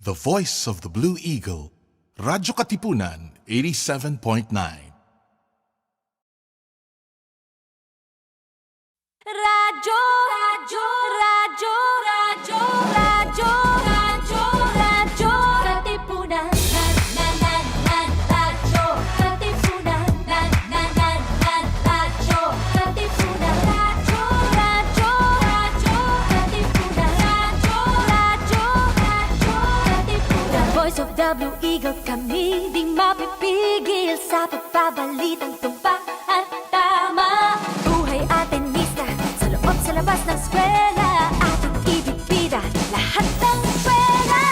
the voice of the Blue Eagle, Radyo Katipunan 87.9. Radyo, radyo, radyo, radyo, radyo, radyo, radyo, Katipunan, radyo, Katipunan, radyo, Katipunan, radyo, radyo, radyo, Katipunan, radyo, Katipunan. The voice of the Blue Eagle, kami di mapipigil sa pagbabalitang tumpak at tama. Buhay atin sa labas ng eskwela, ating ibibida lahat ng eskwela.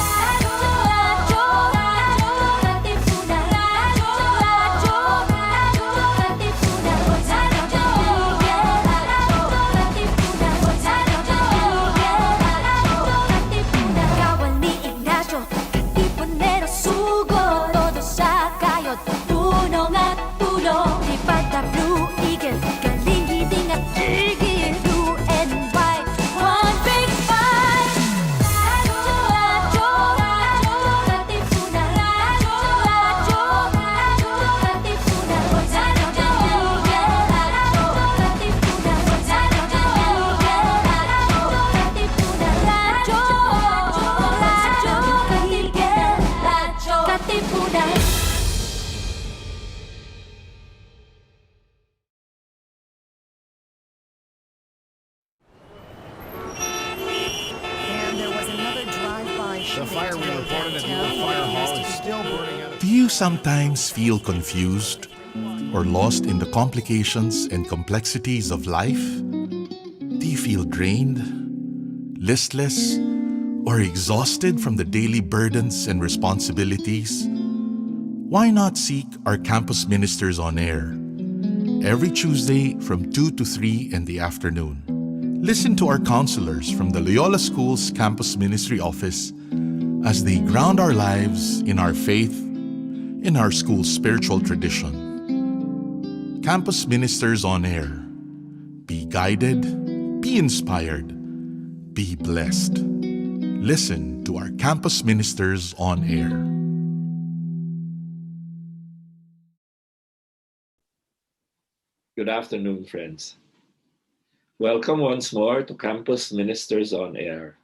Radyo, radyo, radyo, Katipunan. Radyo, radyo, radyo, Katipunan. Radyo, radyo, Katipunan. Radyo, Katipunan. Kawan ni Ignacio, Katipunero sugo, todo sa kayod, tunong at tulong. Di ba the Blue Eagle, galing hiding at gigil. Do you sometimes feel confused or lost in the complications and complexities of life? Do you feel drained, listless, or exhausted from the daily burdens and responsibilities? Why not seek our campus ministers on air every Tuesday from 2 to 3 in the afternoon? Listen to our counselors from the Loyola School's Campus Ministry Office as they ground our lives in our faith, in our school's spiritual tradition. Campus Ministers on Air. Be guided, be inspired, be blessed. Listen to our Campus Ministers on Air. Good afternoon, friends. Welcome once more to Campus Ministers on Air,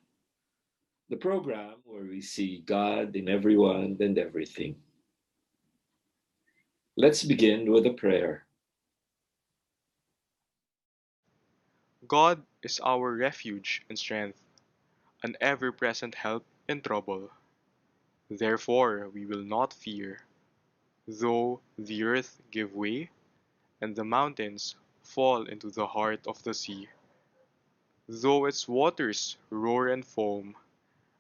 the program where we see God in everyone and everything. Let's begin with a prayer. God is our refuge and strength, an ever-present help in trouble. Therefore we will not fear, though the earth give way, and the mountains fall into the heart of the sea. Though its waters roar and foam,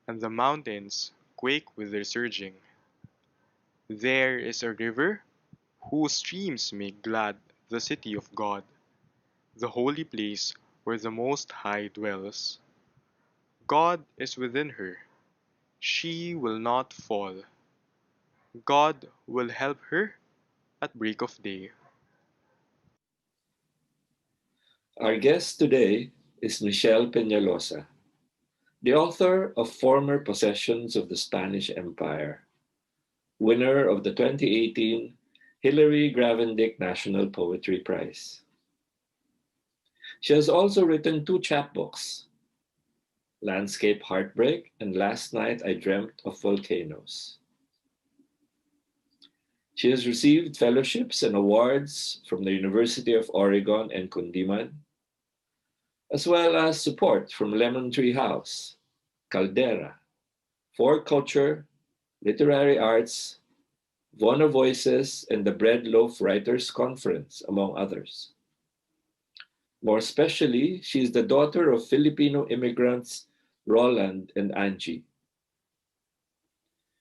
and the mountains quake with their surging. There is a river whose streams make glad the city of God, the holy place where the Most High dwells. God is within her. She will not fall. God will help her at break of day. Our guest today is Michelle Penaloza, the author of Former Possessions of the Spanish Empire, winner of the 2018 Hilary Gravendick National Poetry Prize. She has also written 2 chapbooks, Landscape Heartbreak and Last Night I Dreamt of Volcanoes. She has received fellowships and awards from the University of Oregon and Kundiman, as well as support from Lemon Tree House, Caldera, For Culture, Literary Arts, Vona Voices, and the Bread Loaf Writers Conference, among others. More especially, she is the daughter of Filipino immigrants Roland and Angie.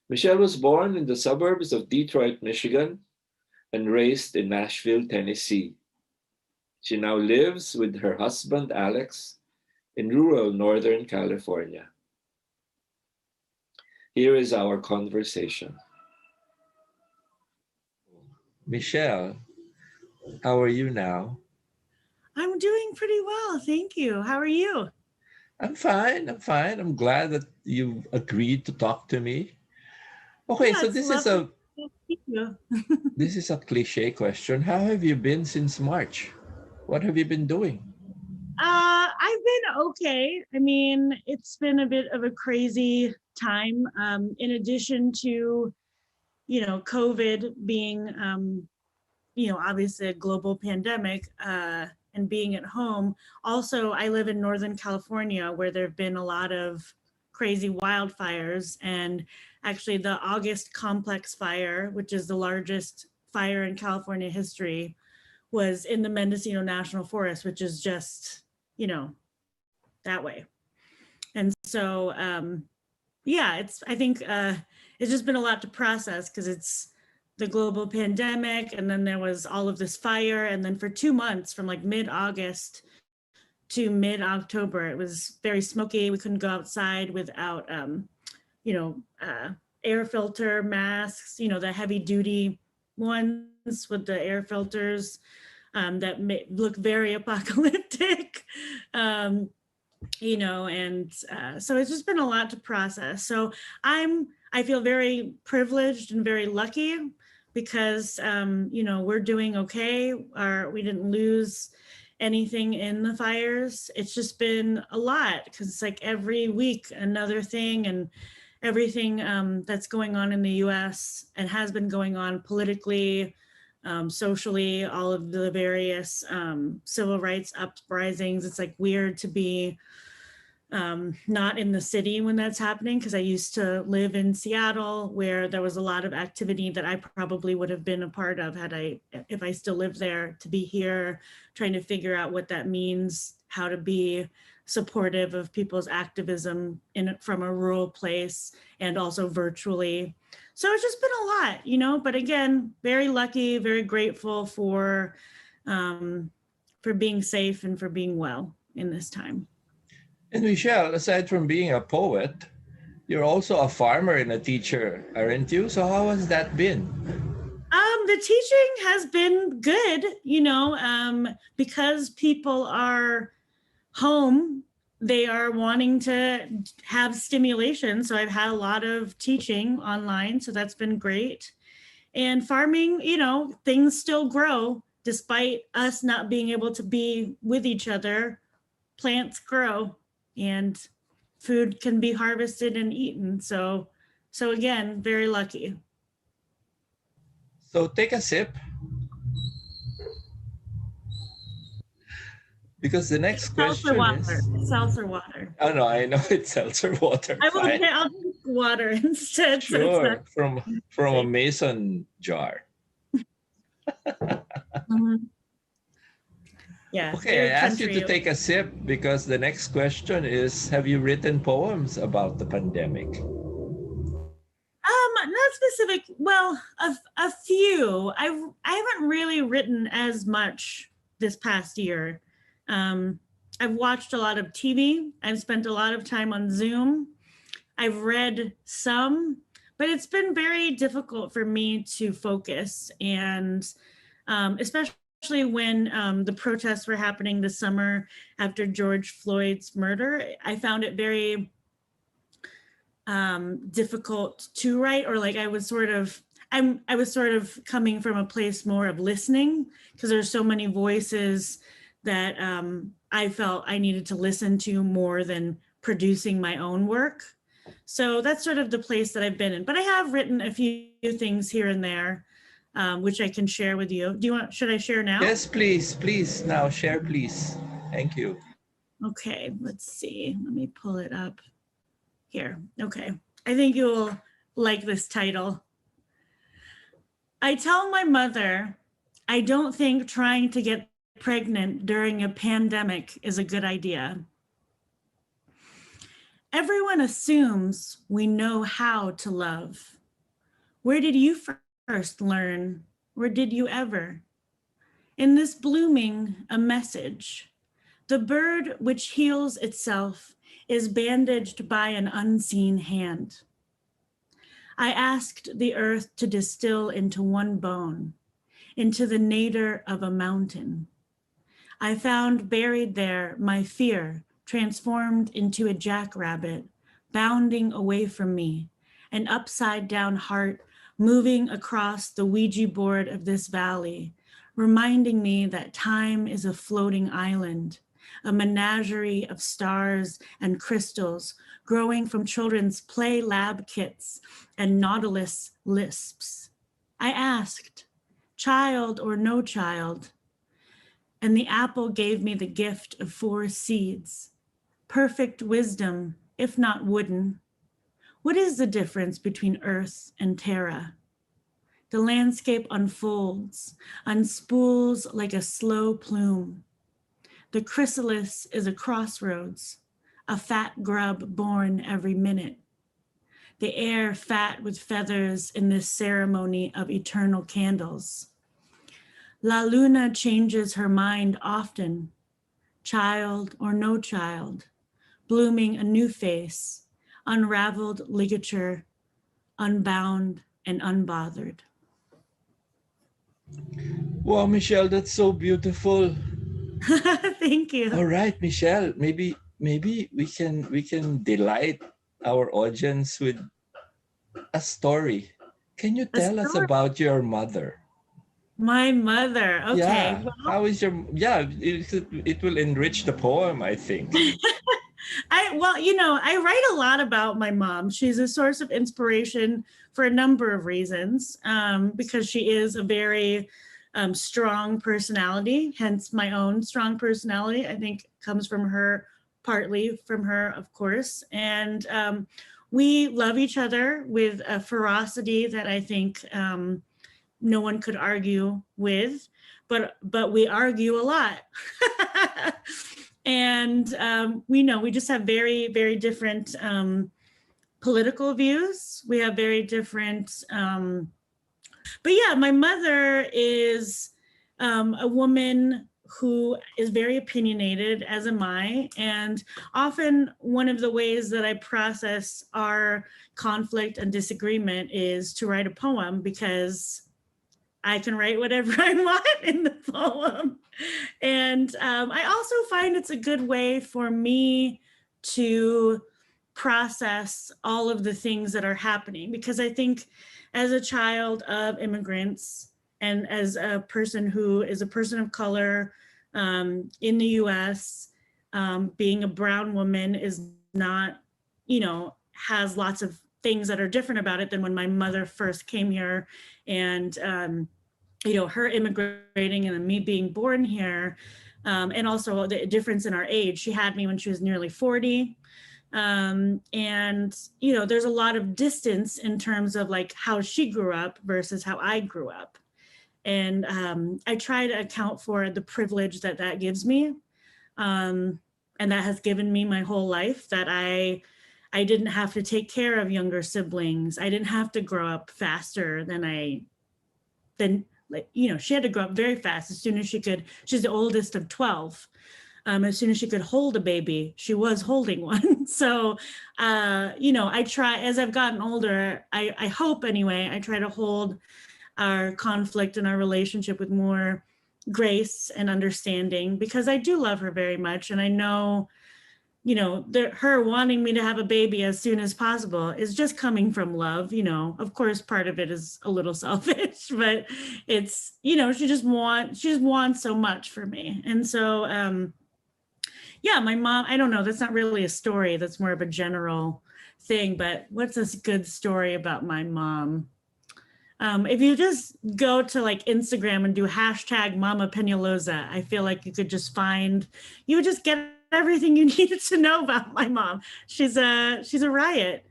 Michelle was born in the suburbs of Detroit, Michigan, and raised in Nashville, Tennessee. She now lives with her husband, Alex, in rural Northern California. Here is our conversation. Michelle, how are you now? I'm doing pretty well, thank you. How are you? I'm fine. I'm fine. I'm glad that you've agreed to talk to me. Okay, Yeah, so it's lovely to meet you. this is a cliche question. How have you been since March? What have you been doing? I've been okay. I mean, it's been a bit of a crazy time. In addition to, COVID being, obviously a global pandemic, and being at home. Also, I live in Northern California where there have been a lot of crazy wildfires. And actually, the August complex fire, which is the largest fire in California history, was in the Mendocino National Forest, which is just, that way. And so, yeah, I think it's just been a lot to process because it's the global pandemic. And then there was all of this fire. And then for 2 months, from like mid-August to mid-October, it was very smoky. We couldn't go outside without, air filter masks, the heavy duty ones with the air filters that look very apocalyptic. And so it's just been a lot to process. So I feel very privileged and very lucky because, we're doing okay. We didn't lose anything in the fires. It's just been a lot because it's like every week another thing, and everything that's going on in the US and has been going on politically, socially, all of the various civil rights uprisings. It's like weird to be not in the city when that's happening, because I used to live in Seattle where there was a lot of activity that I probably would have been a part of if I still lived there. To be here trying to figure out what that means, how to be supportive of people's activism from a rural place and also virtually. So it's just been a lot, but again, very lucky, very grateful for being safe and for being well in this time. And Michelle, aside from being a poet, you're also a farmer and a teacher, aren't you? So how has that been? The teaching has been good, because people are home, they are wanting to have stimulation. So I've had a lot of teaching online, so that's been great. And farming, things still grow despite us not being able to be with each other. Plants grow and food can be harvested and eaten. So again, very lucky. So take a sip. Because the next question is... Seltzer water. Oh, no, I know it's seltzer water. I'll drink water instead. Sure, so from a mason jar. Mm-hmm. Yeah. Okay, I asked you to take a sip because the next question is, have you written poems about the pandemic? Not specific. Well, a few. I haven't really written as much this past year. I've watched a lot of TV. I've spent a lot of time on Zoom. I've read some, but it's been very difficult for me to focus, and especially when the protests were happening this summer after George Floyd's murder. I found it very difficult to write, or like I was sort of coming from a place more of listening, because there's so many voices that I felt I needed to listen to more than producing my own work. So that's sort of the place that I've been in. But I have written a few things here and there, which I can share with you. Should I share now? Yes, please. Now share, please. Thank you. Okay, let's see. Let me pull it up here. Okay, I think you'll like this title. I tell my mother, I don't think trying to get pregnant during a pandemic is a good idea. Everyone assumes we know how to love. Where did you first learn? Or did you ever? In this blooming, a message. The bird which heals itself is bandaged by an unseen hand. I asked the earth to distill into one bone, into the nadir of a mountain. I found buried there my fear transformed into a jackrabbit, bounding away from me, an upside-down heart moving across the Ouija board of this valley, reminding me that time is a floating island, a menagerie of stars and crystals growing from children's play lab kits and Nautilus lisps. I asked, child or no child? And the apple gave me the gift of 4 seeds, perfect wisdom, if not wooden. What is the difference between earth and terra? The landscape unfolds, unspools like a slow plume. The chrysalis is a crossroads, a fat grub born every minute. The air fat with feathers in this ceremony of eternal candles. La Luna changes her mind often, child or no child, blooming a new face, unraveled ligature, unbound and unbothered. Wow, Michelle, that's so beautiful. Thank you. All right, Michelle, maybe we can delight our audience with a story. Can you tell us about your mother? My mother. Okay. Yeah. Well, How is your? Yeah, it will enrich the poem, I think. I write a lot about my mom. She's a source of inspiration for a number of reasons, because she is a very strong personality, hence my own strong personality, I think comes from her, partly from her, of course. And we love each other with a ferocity that I think no one could argue with, but we argue a lot. And we just have very, very different political views. We have very different, but yeah, my mother is a woman who is very opinionated, as am I. And often one of the ways that I process our conflict and disagreement is to write a poem, because I can write whatever I want in the poem. And I also find it's a good way for me to process all of the things that are happening, because I think as a child of immigrants and as a person who is a person of color in the US, being a brown woman is not, has lots of things that are different about it than when my mother first came here. And her immigrating and then me being born here, and also the difference in our age. She had me when she was nearly 40. And there's a lot of distance in terms of like how she grew up versus how I grew up. And I try to account for the privilege that gives me, and that has given me my whole life, that I didn't have to take care of younger siblings. I didn't have to grow up faster than she had to grow up very fast as soon as she could. She's the oldest of 12. As soon as she could hold a baby, she was holding one. So, I try, as I've gotten older, I hope anyway, I try to hold our conflict and our relationship with more grace and understanding, because I do love her very much. And I know, her wanting me to have a baby as soon as possible is just coming from love. Of course, part of it is a little selfish, but it's, she just wants so much for me. And so, my mom, I don't know, that's not really a story. That's more of a general thing, but what's a good story about my mom? If you just go to like Instagram and do hashtag Mama Penaloza, I feel like you would just get everything you needed to know about my mom. She's a riot.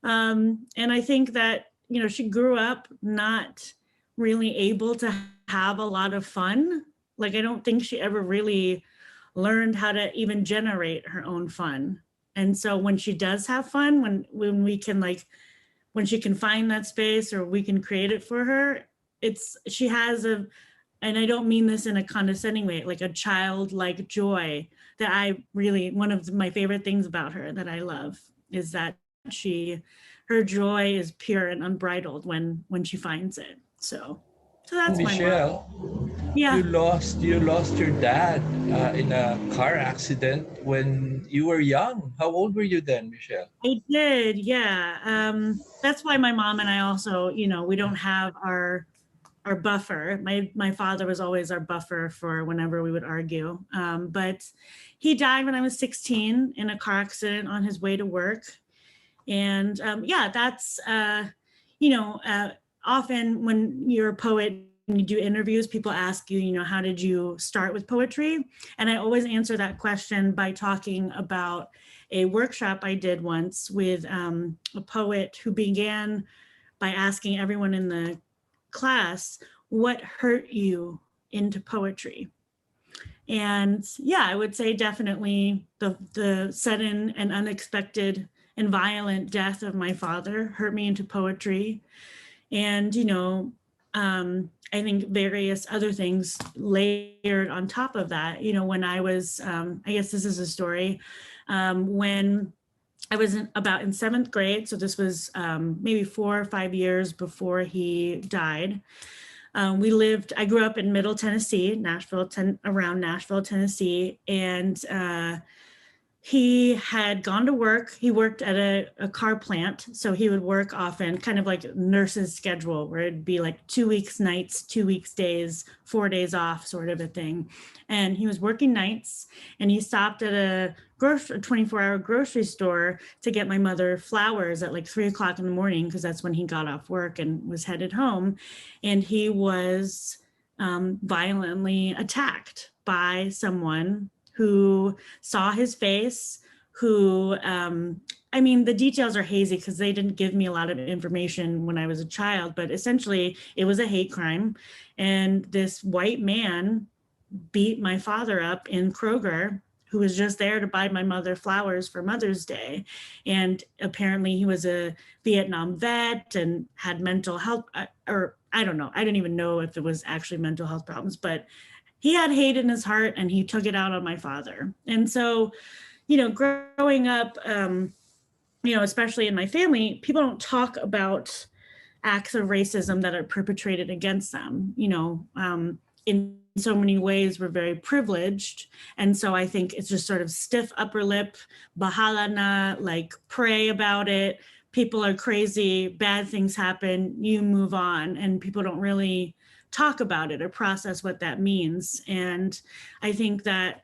And I think that, she grew up not really able to have a lot of fun. Like, I don't think she ever really learned how to even generate her own fun. And so when she does have fun, when we can when she can find that space or we can create it for her, she has and I don't mean this in a condescending way, like a childlike joy that one of my favorite things about her that I love is that her joy is pure and unbridled when she finds it. So So that's my mom. Michelle, Yeah. you lost your dad in a car accident when you were young. How old were you then, Michelle? I did, yeah. That's why my mom and I also, we don't have our buffer. My father was always our buffer for whenever we would argue. But he died when I was 16 in a car accident on his way to work. And yeah, that's often when you're a poet and you do interviews, people ask you, how did you start with poetry? And I always answer that question by talking about a workshop I did once with a poet who began by asking everyone in the class, what hurt you into poetry? And yeah, I would say definitely the sudden and unexpected and violent death of my father hurt me into poetry. And, I think various other things layered on top of that. When I was, I guess this is a story, when I was about in 7th grade, so this was maybe 4 or 5 years before he died. I grew up in Middle Tennessee, around Nashville, Tennessee, and he had gone to work. He worked at a car plant, so he would work often, kind of like a nurse's schedule, where it'd be like 2 weeks nights, 2 weeks days, 4 days off, sort of a thing. And he was working nights, and he stopped at a 24-hour grocery store to get my mother flowers at like 3 o'clock in the morning, because that's when he got off work and was headed home. And he was violently attacked by someone who saw his face, who, the details are hazy because they didn't give me a lot of information when I was a child, but essentially it was a hate crime. And this white man beat my father up in Kroger, who was just there to buy my mother flowers for Mother's Day. And apparently he was a Vietnam vet and had mental health, or I don't know. I don't even know if it was actually mental health problems, but he had hate in his heart and he took it out on my father. And so, growing up, especially in my family, people don't talk about acts of racism that are perpetrated against them. In so many ways, we're very privileged. And so I think it's just sort of stiff upper lip, bahala na, like pray about it. People are crazy, bad things happen, you move on. And people don't really talk about it or process what that means. And I think that,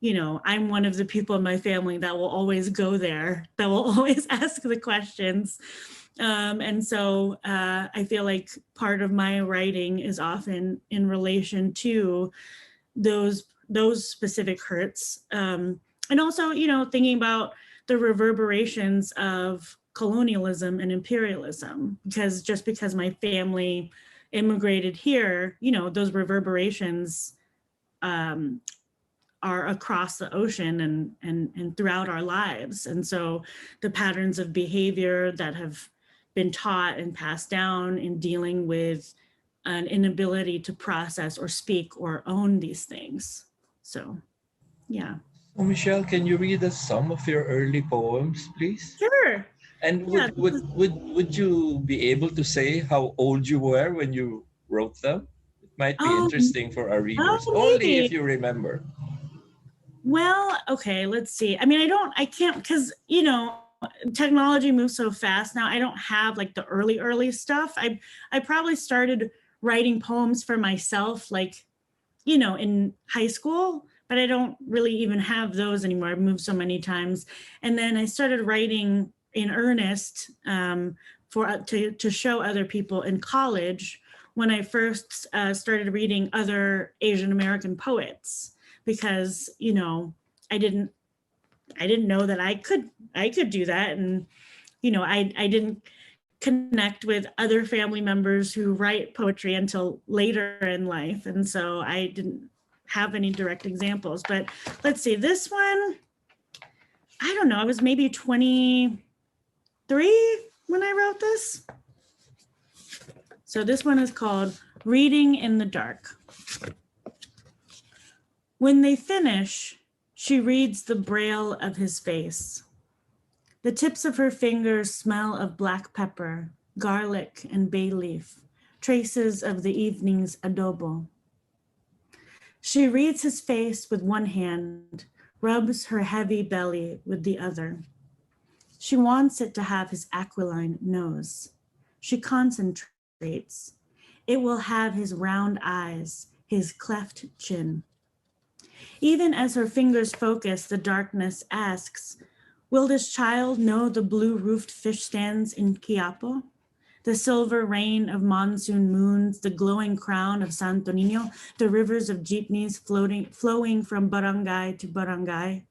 I'm one of the people in my family that will always go there, that will always ask the questions. And so I feel like part of my writing is often in relation to those specific hurts. And also, thinking about the reverberations of colonialism and imperialism, because just because my family immigrated here, those reverberations are across the ocean and throughout our lives. And so the patterns of behavior that have been taught and passed down in dealing with an inability to process or speak or own these things. So, yeah. So Michelle, can you read us some of your early poems, please? Sure. And Yeah, would you be able to say how old you were when you wrote them? It might be interesting for our readers, only if you remember. Well, okay, let's see. I can't, because, technology moves so fast now. I don't have like the early stuff. I probably started writing poems for myself, like, in high school, but I don't really even have those anymore. I've moved so many times. And then I started writing in earnest to show other people in college when I first started reading other Asian American poets, because I didn't know that I could do that, and I didn't connect with other family members who write poetry until later in life, and so I didn't have any direct examples. But let's see, this one, I don't know, I was maybe 23 when I wrote this. So this one is called Reading in the Dark. When they finish, she reads the braille of his face. The tips of her fingers smell of black pepper, garlic, and bay leaf, traces of the evening's adobo. She reads his face with one hand, rubs her heavy belly with the other. She wants it to have his aquiline nose. She concentrates. It will have his round eyes, his cleft chin. Even as her fingers focus, the darkness asks, will this child know the blue-roofed fish stands in Quiapo? The silver rain of monsoon moons, the glowing crown of Santo Niño, the rivers of jeepneys flowing from barangay to barangay?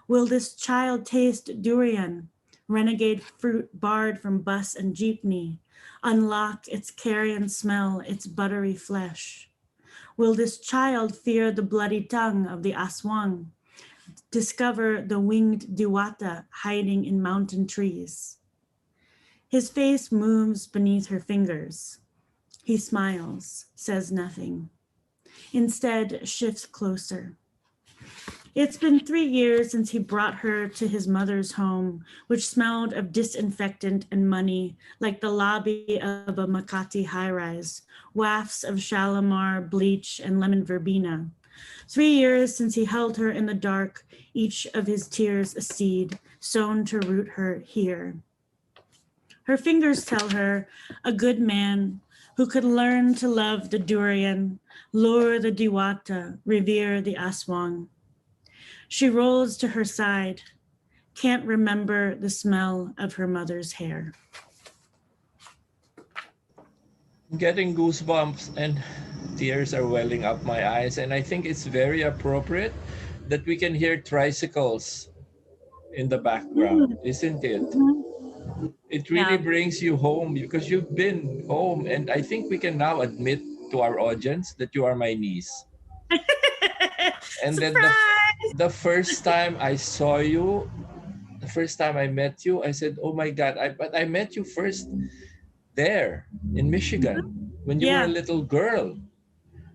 Will this child taste durian, renegade fruit barred from bus and jeepney, unlock its carrion smell, its buttery flesh? Will this child fear the bloody tongue of the aswang, discover the winged diwata hiding in mountain trees? His face moves beneath her fingers. He smiles, says nothing. Instead, shifts closer. It's been 3 years since he brought her to his mother's home, which smelled of disinfectant and money, like the lobby of a Makati high-rise, wafts of Shalimar, bleach, and lemon verbena. 3 years since he held her in the dark, each of his tears a seed, sown to root her here. Her fingers tell her, a good man who could learn to love the durian, lure the diwata, revere the aswang. She rolls to her side, can't remember the smell of her mother's hair. I'm getting goosebumps and tears are welling up my eyes, and I think it's very appropriate that we can hear tricycles in the background, isn't it? It really brings you home because you've been home, and I think we can now admit to our audience that you are my niece. And then the first time I saw you, the first time I met you, I said, oh my God, but I met you first there in Michigan when you were a little girl.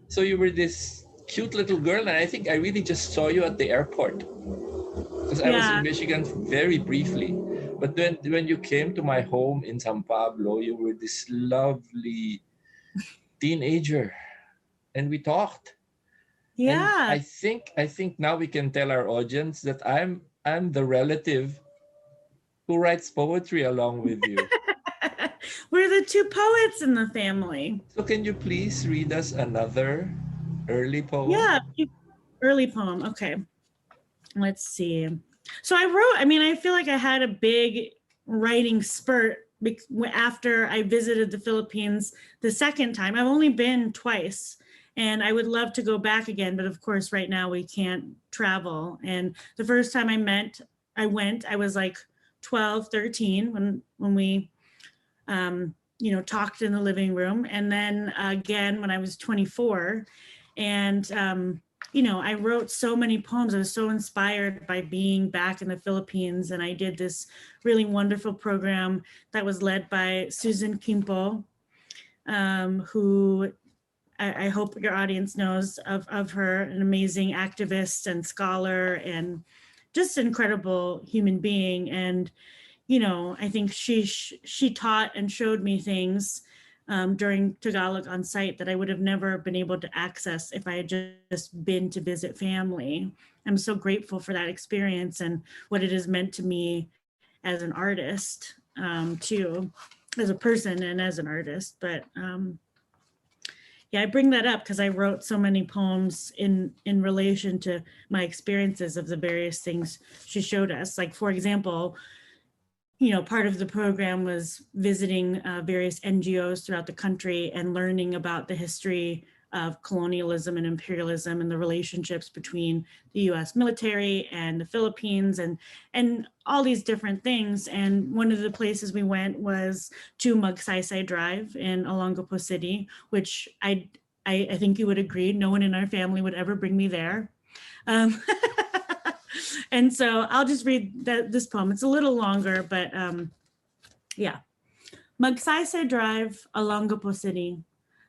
So you were this cute little girl, and I think I really just saw you at the airport because I was in Michigan very briefly. But then when you came to my home in San Pablo, you were this lovely teenager, and we talked. Yeah. And I think now we can tell our audience that I'm the relative who writes poetry along with you. We're the two poets in the family. So can you please read us another early poem? Yeah, early poem. Okay. Let's see. So I feel like I had a big writing spurt after I visited the Philippines the second time. I've only been twice, and I would love to go back again, but of course right now we can't travel. And the first time I went, I was like 12, 13 when we talked in the living room. And then again when I was 24, and I wrote so many poems. I was so inspired by being back in the Philippines. And I did this really wonderful program that was led by Susan Kimpo, who I hope your audience knows of her, an amazing activist and scholar and just incredible human being. And, I think she taught and showed me things during Tagalog on site that I would have never been able to access if I had just been to visit family. I'm so grateful for that experience and what it has meant to me as an artist, too, as a person and as an artist. But I bring that up because I wrote so many poems in relation to my experiences of the various things she showed us. Like, for example, part of the program was visiting various NGOs throughout the country and learning about the history of colonialism and imperialism and the relationships between the US military and the Philippines and all these different things. And one of the places we went was to Magsaysay Drive in Olongapo City, which I think you would agree, no one in our family would ever bring me there. And so I'll just read this poem. It's a little longer, but Magsaysay Drive, Olongapo City,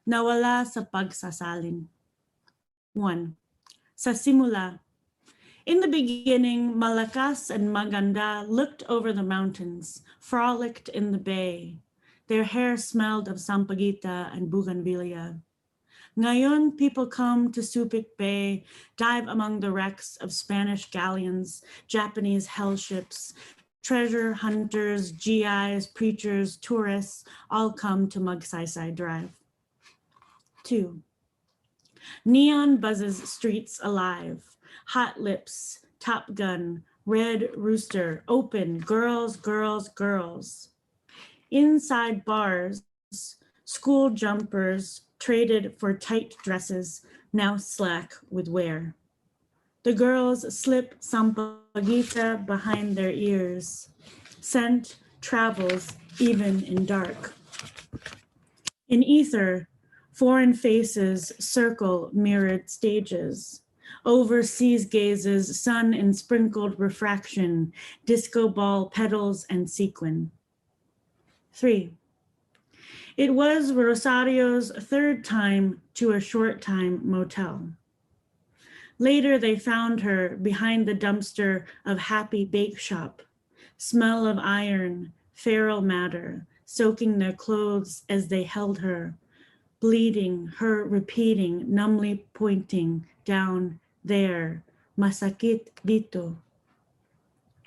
nawala sa pagsasalin. 1. Sa simula. In the beginning, Malakas and Maganda looked over the mountains, frolicked in the bay. Their hair smelled of sampaguita and bougainvillea. Ngayon, people come to Subic Bay, dive among the wrecks of Spanish galleons, Japanese hell ships, treasure hunters, GIs, preachers, tourists, all come to Magsaysay Drive. 2. Neon buzzes streets alive. Hot Lips, Top Gun, Red Rooster, open, girls, girls, girls. Inside bars, school jumpers traded for tight dresses, now slack with wear. The girls slip sampaguita behind their ears. Scent travels even in dark. In ether, foreign faces circle mirrored stages. Overseas gazes, sun in sprinkled refraction, disco ball petals and sequin. 3. It was Rosario's third time to a short time motel. Later, they found her behind the dumpster of Happy Bake Shop, smell of iron, feral matter, soaking their clothes as they held her, bleeding, her repeating, numbly pointing down there, masakit dito.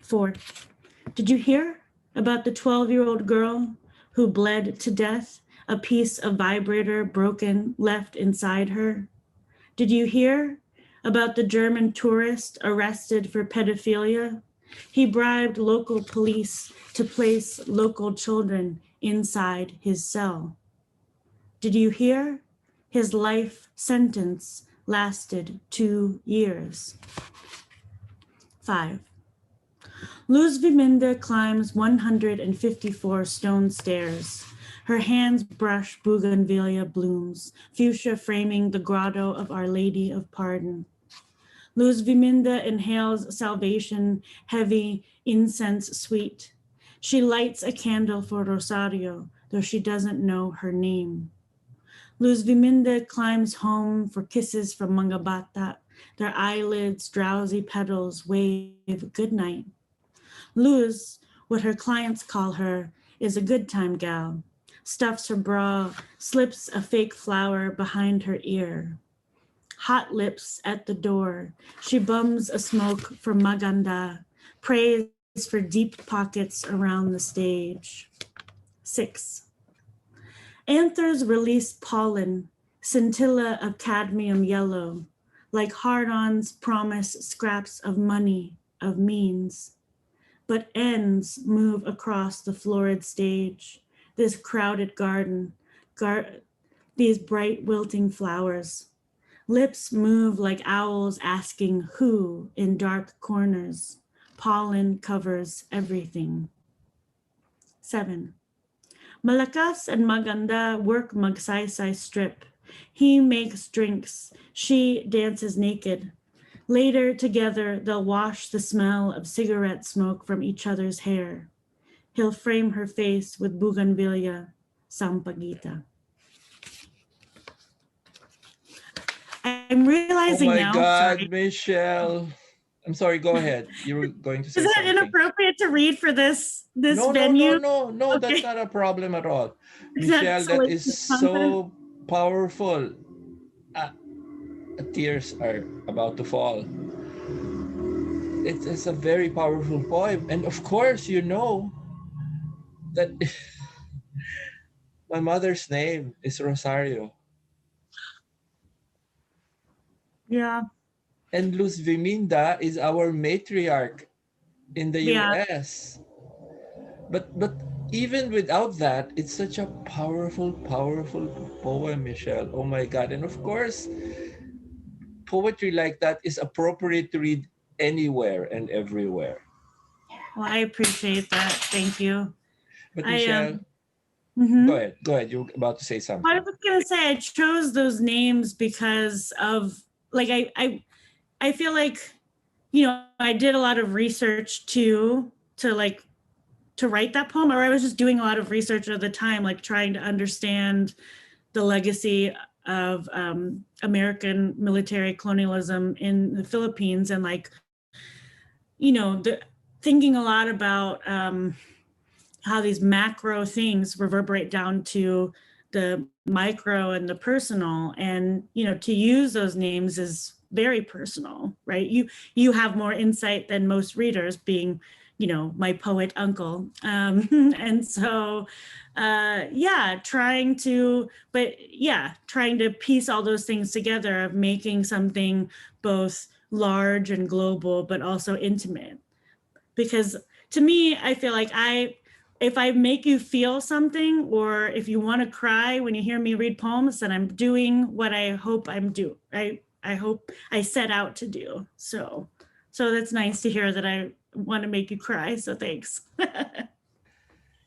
4. Did you hear about the 12-year-old girl who bled to death, a piece of vibrator broken left inside her? Did you hear about the German tourist arrested for pedophilia? He bribed local police to place local children inside his cell. Did you hear? His life sentence lasted 2 years. 5. Luz Viminda climbs 154 stone stairs. Her hands brush bougainvillea blooms, fuchsia framing the grotto of Our Lady of Pardon. Luz Viminda inhales salvation, heavy incense sweet. She lights a candle for Rosario, though she doesn't know her name. Luz Viminda climbs home for kisses from mga bata. Their eyelids, drowsy petals, wave goodnight. Luz, what her clients call her, is a good time gal. Stuffs her bra, slips a fake flower behind her ear. Hot Lips at the door. She bums a smoke for maganda, prays for deep pockets around the stage. 6. Anthers release pollen, scintilla of cadmium yellow, like hard-ons promise scraps of money, of means. But ends move across the florid stage, this crowded garden, these bright wilting flowers. Lips move like owls asking who in dark corners. Pollen covers everything. 7. Malakas and Maganda work Magsaysay strip. He makes drinks. She dances naked. Later, together, they'll wash the smell of cigarette smoke from each other's hair. He'll frame her face with bougainvillea, sampaguita. I'm realizing now. Oh my God, sorry. Michelle. I'm sorry, go ahead. You were going to say Is it something. inappropriate to read for this No, venue? no, Okay. that's not a problem at all. Is that Michelle, that salacious is content? so powerful. Tears are about to fall. It's a very powerful poem. And of course, you know that my mother's name is Rosario. Yeah. And Luz Viminda is our matriarch in the US. But even without that, it's such a powerful poem, Michelle. Oh my God. And of course, poetry like that is appropriate to read anywhere and everywhere. Well, I appreciate that. Thank you. But Michelle, go ahead. You're about to say something. I was going to say I chose those names because of like I feel like, you know, I did a lot of research to write that poem, or I was just doing a lot of research at the time, like trying to understand the legacy of American military colonialism in the Philippines, and like, you know, thinking a lot about how these macro things reverberate down to the micro and the personal, and to use those names is very personal, right? You have more insight than most readers, being my poet uncle, and so trying to piece all those things together, of making something both large and global but also intimate. Because to me, I feel like if I make you feel something, or if you want to cry when you hear me read poems, then I'm doing what I hope I hope I set out to do. So that's nice to hear that I want to make you cry. So thanks.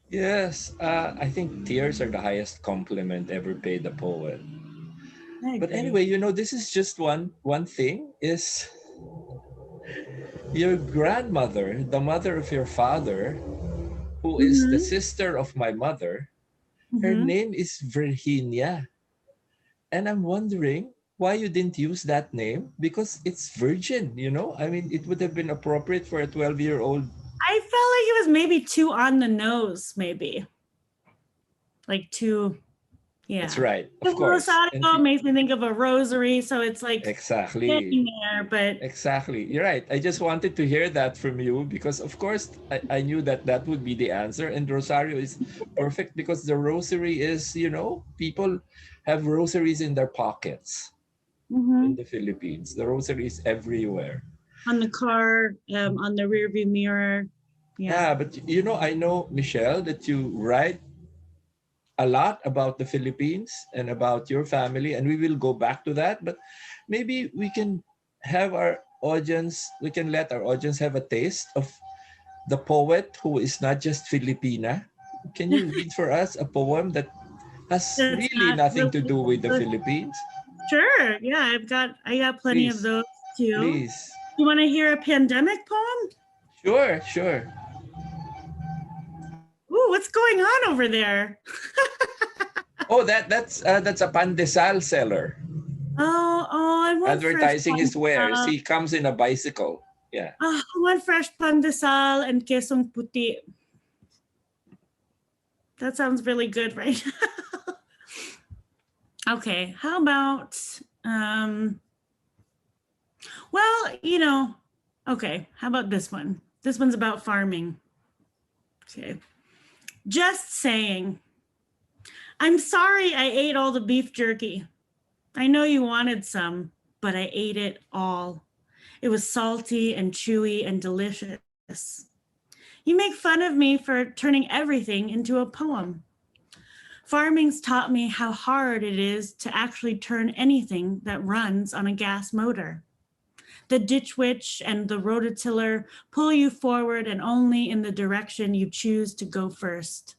Yes, I think tears are the highest compliment ever paid a poet. But anyway, this is just one thing. Is your grandmother, the mother of your father, who is the sister of my mother, her name is Virginia. And I'm wondering why you didn't use that name, because it's virgin, I mean, it would have been appropriate for a 12-year-old. I felt like it was maybe too on the nose, maybe. Like too, yeah. That's right, of course. Rosario makes me think of a rosary, so it's like exactly there, but exactly, you're right. I just wanted to hear that from you, because of course I knew that would be the answer, and rosario is perfect because the rosary is, people have rosaries in their pockets. In the Philippines, the rosary is everywhere. On the car, on the rear view mirror. Yeah, but I know, Michelle, that you write a lot about the Philippines and about your family, and we will go back to that. But maybe we can have we can let our audience have a taste of the poet who is not just Filipina. Can you read for us a poem that has really nothing to do with the Philippines? Sure. Yeah, I got plenty of those too. Please. You want to hear a pandemic poem? Sure. Ooh, what's going on over there? Oh, that's a pandesal seller. Oh, I want advertising his wares. He comes in a bicycle. Yeah. I want fresh pandesal and quesong puti. That sounds really good right now. Okay, how about, okay, how about this one? This one's about farming. Okay. Just saying, I'm sorry I ate all the beef jerky. I know you wanted some, but I ate it all. It was salty and chewy and delicious. You make fun of me for turning everything into a poem. Farming's taught me how hard it is to actually turn anything that runs on a gas motor. The ditch witch and the rototiller pull you forward and only in the direction you choose to go first.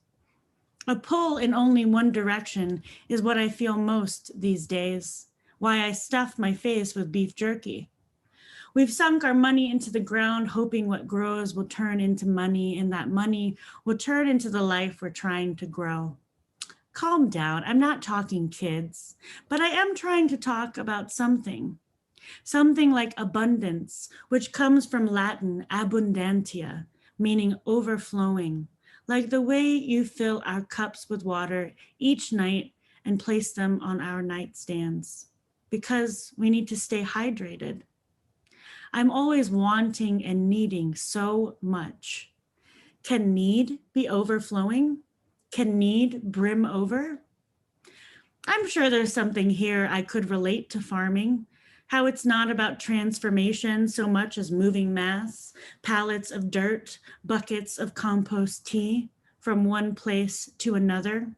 A pull in only one direction is what I feel most these days, why I stuff my face with beef jerky. We've sunk our money into the ground, hoping what grows will turn into money, and that money will turn into the life we're trying to grow. Calm down, I'm not talking kids, but I am trying to talk about something like abundance, which comes from Latin abundantia, meaning overflowing, like the way you fill our cups with water each night and place them on our nightstands, because we need to stay hydrated. I'm always wanting and needing so much. Can need be overflowing? Can need brim over? I'm sure there's something here I could relate to farming, how it's not about transformation so much as moving mass, pallets of dirt, buckets of compost tea from one place to another.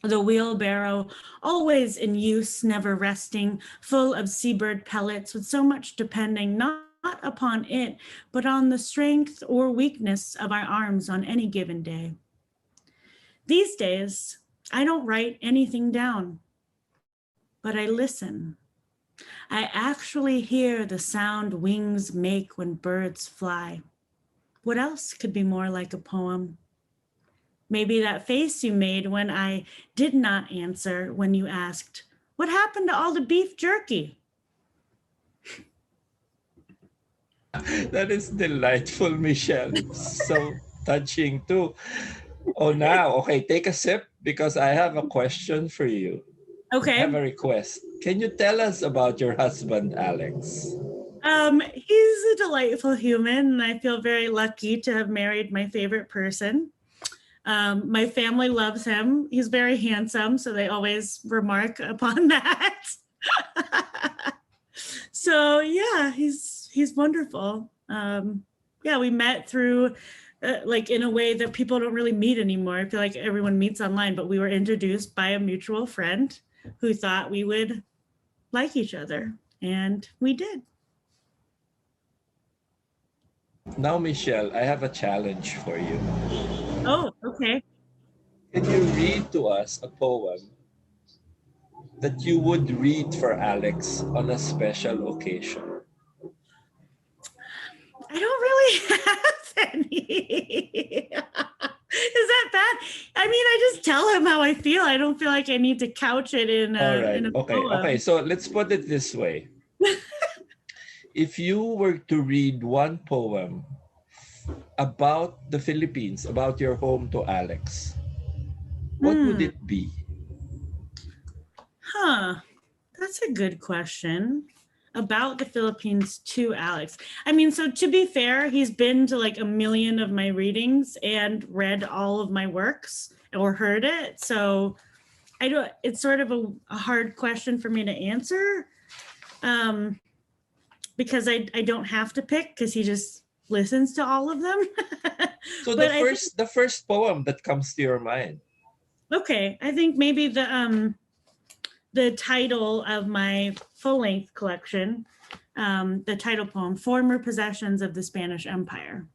The wheelbarrow, always in use, never resting, full of seabird pellets, with so much depending not upon it, but on the strength or weakness of our arms on any given day. These days, I don't write anything down, but I listen. I actually hear the sound wings make when birds fly. What else could be more like a poem? Maybe that face you made when I did not answer when you asked, what happened to all the beef jerky? That is delightful, Michelle. So touching too. Oh, now, okay, take a sip because I have a question for you. I have a Okay. request. Can you tell us about your husband, Alex? He's a delightful human, and I feel very lucky to have married my favorite person. My family loves him. He's very handsome, so they always remark upon that. So yeah, he's wonderful. Yeah, we met through like in a way that people don't really meet anymore. I feel like everyone meets online, but we were introduced by a mutual friend who thought we would like each other, and we did. Now, Michelle, I have a challenge for you. Oh, okay. Can you read to us a poem that you would read for Alex on a special occasion? I don't really have any. Is that bad? I mean, I just tell him how I feel. I don't feel like I need to couch it in All right. in a Okay. poem. Okay. So let's put it this way. If you were to read one poem about the Philippines, about your home to Alex, what would it be? Huh. That's a good question. About the Philippines to Alex. I mean, so to be fair, he's been to like a million of my readings and read all of my works or heard it. So I don't, it's sort of a hard question for me to answer. Because I don't have to pick because he just listens to all of them. So But the first poem that comes to your mind. Okay, I think maybe the title of my full-length collection, the title poem, Former Possessions of the Spanish Empire.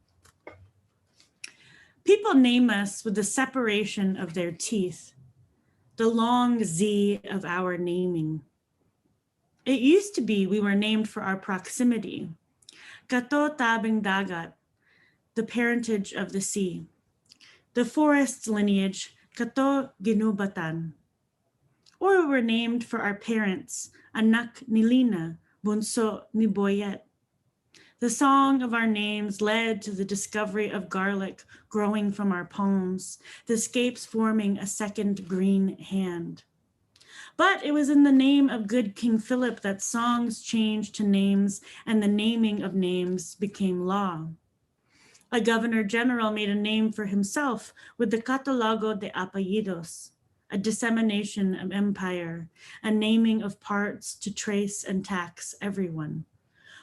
People name us with the separation of their teeth, the long Z of our naming. It used to be we were named for our proximity. Kato tabing dagat, the parentage of the sea. The forest's lineage, Kato ginubatan. Or we were named for our parents, anak ni Lina, bunso ni Boyet. The song of our names led to the discovery of garlic growing from our palms, the scapes forming a second green hand. But it was in the name of good King Philip that songs changed to names and the naming of names became law. A governor general made a name for himself with the Catalogo de Apellidos, a dissemination of empire, a naming of parts to trace and tax everyone.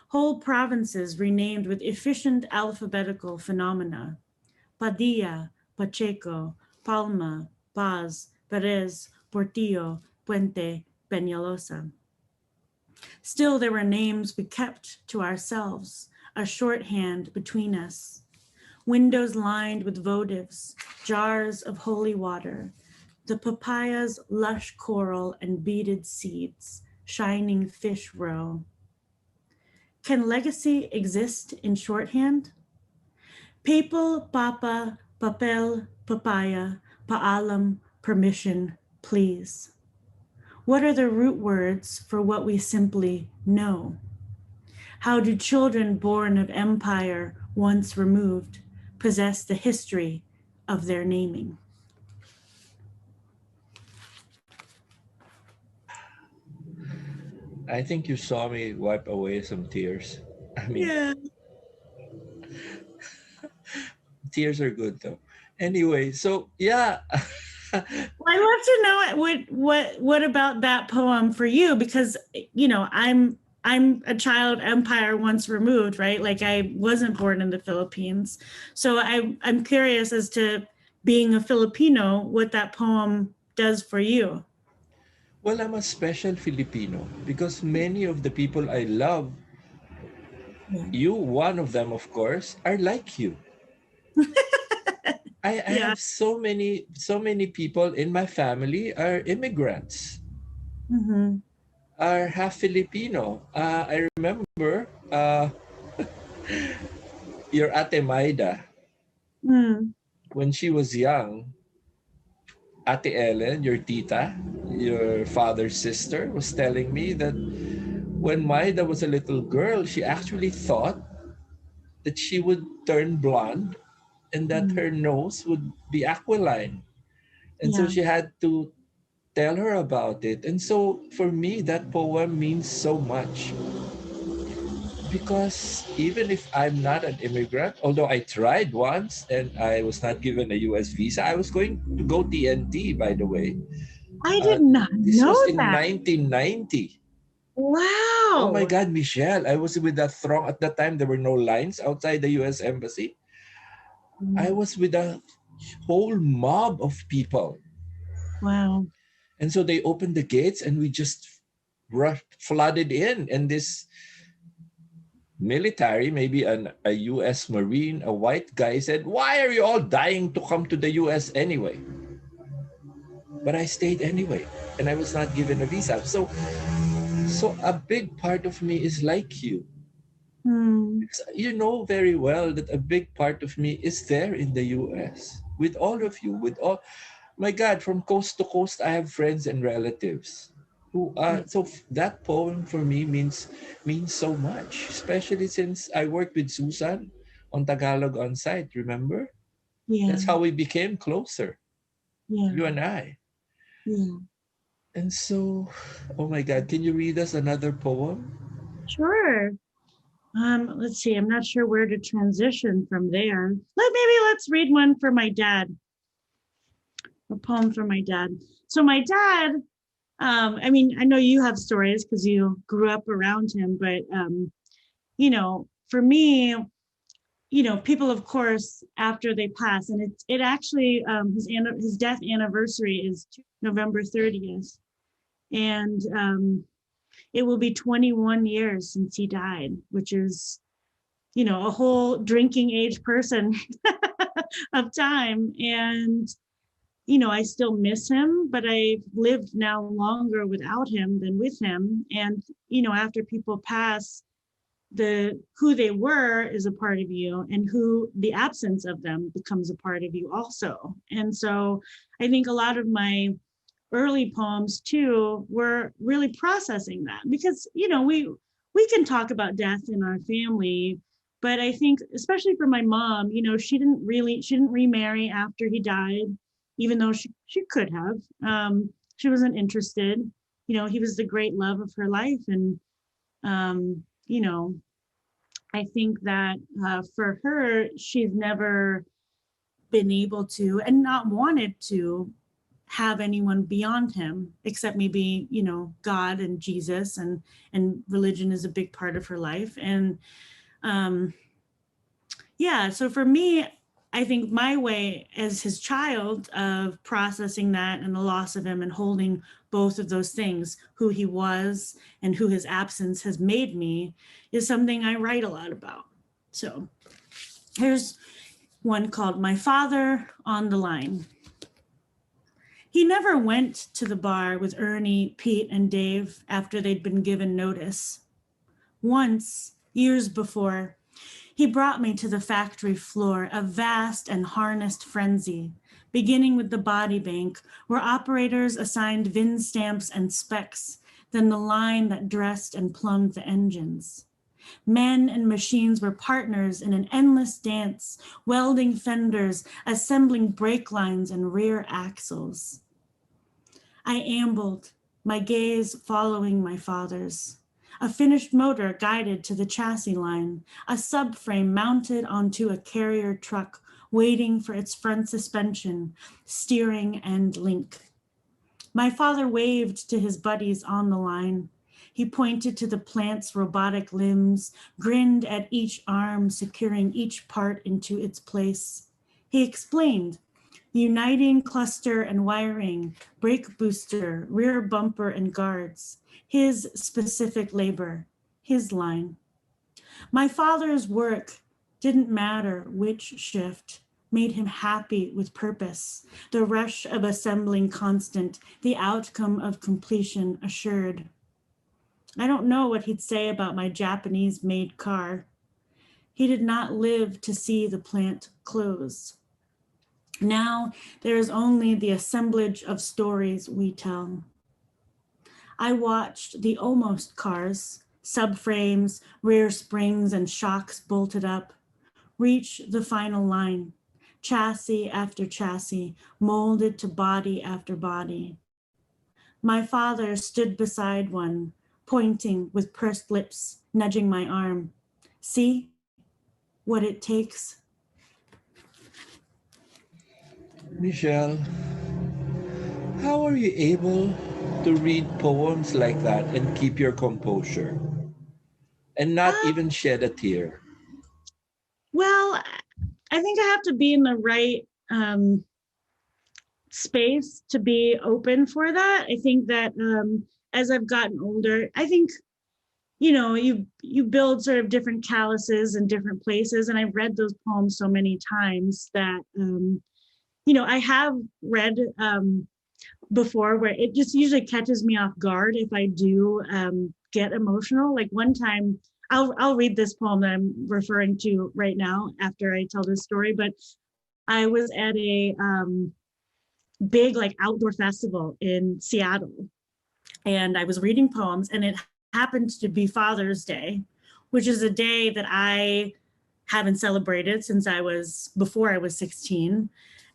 Whole provinces renamed with efficient alphabetical phenomena. Padilla, Pacheco, Palma, Paz, Perez, Portillo, Puente, Penaloza. Still, there were names we kept to ourselves, a shorthand between us. Windows lined with votives, jars of holy water, the papaya's lush coral and beaded seeds, shining fish roe. Can legacy exist in shorthand? Papal, papa, papel, papaya, paalam, permission, please. What are the root words for what we simply know? How do children born of empire, once removed, possess the history of their naming? I think you saw me wipe away some tears. I mean, Yeah. tears are good though. Anyway, so yeah. Well, I'd love to know what about that poem for you, because you know I'm a child empire once removed, right? Like I wasn't born in the Philippines, so I'm curious as to being a Filipino, what that poem does for you. Well, I'm a special Filipino because many of the people I love, you, one of them, of course, are like you. I have so many people in my family are immigrants, are half Filipino. I remember your Ate Maida, when she was young, Ate Ellen, your tita, your father's sister, was telling me that when Maida was a little girl, she actually thought that she would turn blonde and that her nose would be aquiline. And so Yeah. she had to tell her about it. And so for me, that poem means so much because even if I'm not an immigrant, although I tried once and I was not given a US visa, I was going to go TNT, by the way. I did not This know was in that. 1990. Oh my Wow. God, Michelle, I was with a throng at that time. There were no lines outside the US Embassy. I was with a whole mob of people. Wow. And so they opened the gates and we just flooded in. And this military, maybe a US Marine, a white guy said, "Why are you all dying to come to the US anyway?" But I stayed anyway, and I was not given a visa. So a big part of me is like you. Hmm. You know very well that a big part of me is there in the US with all of you, with all, my God, from coast to coast, I have friends and relatives who are, so that poem for me means so much, especially since I worked with Susan on Tagalog on site, remember? Yeah. That's how we became closer, Yeah. you and I. Yeah. And so, oh my God, can you read us another poem? Sure. Let's see. I'm not sure where to transition from there. Let's read one for my dad. A poem for my dad. So my dad, I mean, I know you have stories because you grew up around him, but for me, people, of course, after they pass, and it actually his death anniversary is November 30th, and it will be 21 years since he died, which is a whole drinking age person of time. And I still miss him, but I've lived now longer without him than with him. And after people pass, who they were is a part of you, and who the absence of them becomes a part of you also. And so I think a lot of my early poems too were really processing that, because we can talk about death in our family, but I think especially for my mom, she didn't remarry after he died, even though she could have. She wasn't interested. He was the great love of her life. And um, you know I think that for her, she's never been able to and not wanted to have anyone beyond him, except maybe God and Jesus, and religion is a big part of her life. And um yeah, so for me, I think my way as his child of processing that and the loss of him and holding both of those things, who he was and who his absence has made me, is something I write a lot about. So here's one called My Father on the Line. He never went to the bar with Ernie, Pete, and Dave after they'd been given notice. Once, years before, he brought me to the factory floor, a vast and harnessed frenzy, beginning with the body bank, where operators assigned VIN stamps and specs, then the line that dressed and plumbed the engines. Men and machines were partners in an endless dance, welding fenders, assembling brake lines and rear axles. I ambled, my gaze following my father's. A finished motor guided to the chassis line, a subframe mounted onto a carrier truck, waiting for its front suspension, steering, and link. My father waved to his buddies on the line. He pointed to the plant's robotic limbs, grinned at each arm, securing each part into its place. He explained, uniting cluster and wiring, brake booster, rear bumper and guards, his specific labor, his line. My father's work didn't matter which shift, made him happy with purpose, the rush of assembling constant, the outcome of completion assured. I don't know what he'd say about my Japanese-made car. He did not live to see the plant close. Now there is only the assemblage of stories we tell. I watched the almost cars, subframes, rear springs, and shocks bolted up, reach the final line, chassis after chassis, molded to body after body. My father stood beside one, pointing with pursed lips, nudging my arm. See what it takes? Michelle, how are you able to read poems like that and keep your composure and not even shed a tear? Well, I think I have to be in the right space to be open for that. I think that as I've gotten older, I think you build sort of different calluses in different places, and I've read those poems so many times that I have read before where it just usually catches me off guard if I do get emotional. Like one time, I'll read this poem that I'm referring to right now after I tell this story, but I was at a big like outdoor festival in Seattle, and I was reading poems, and it happened to be Father's Day, which is a day that I haven't celebrated since before I was 16,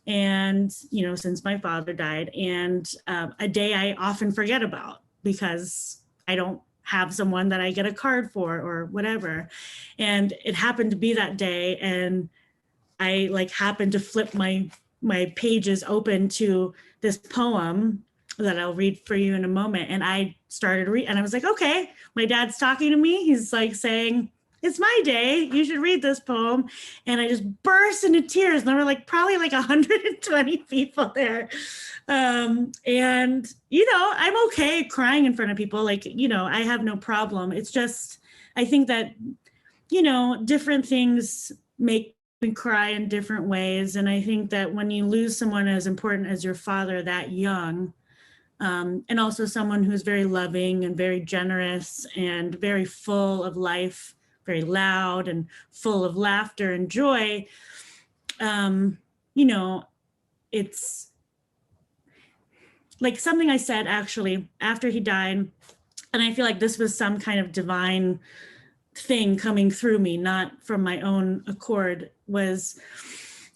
and since my father died, and a day I often forget about because I don't have someone that I get a card for or whatever. And it happened to be that day, and I like happened to flip my pages open to this poem that I'll read for you in a moment. And I started reading, and I was like, okay, my dad's talking to me. He's like saying, it's my day, you should read this poem. And I just burst into tears. And there were like probably like 120 people there. And I'm okay crying in front of people. Like, I have no problem. It's just, I think that, different things make me cry in different ways. And I think that when you lose someone as important as your father that young, and also someone who's very loving and very generous and very full of life, very loud and full of laughter and joy, it's like something I said actually after he died, and I feel like this was some kind of divine thing coming through me, not from my own accord, was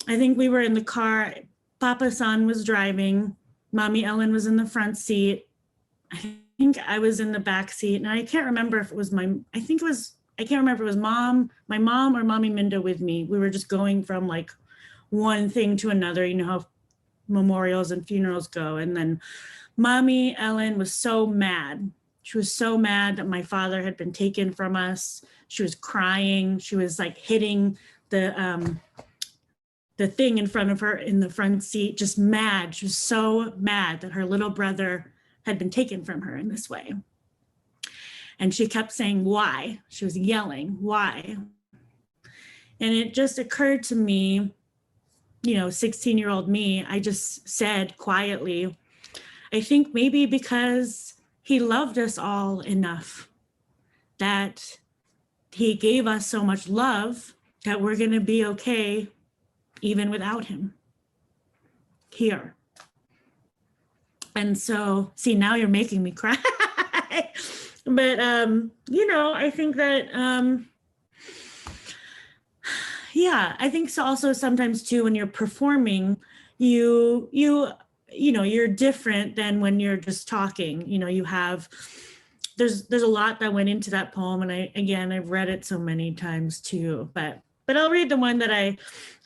I think we were in the car, Papa San was driving, Mommy Ellen was in the front seat. I think I was in the back seat, and I can't remember if it was I can't remember if it was my mom or Mommy Minda with me. We were just going from like one thing to another, how memorials and funerals go. And then Mommy Ellen was so mad. She was so mad that my father had been taken from us. She was crying. She was like hitting the thing in front of her in the front seat, just mad. She was so mad that her little brother had been taken from her in this way. And she kept saying, why? She was yelling, why? And it just occurred to me, 16-year-old me, I just said quietly, I think maybe because he loved us all enough that he gave us so much love that we're going to be okay even without him here. And so, see, now you're making me cry. But, I think that, I think so also sometimes too, when you're performing, you're different than when you're just talking. You have, there's a lot that went into that poem. And I've read it so many times too, but I'll read the one that I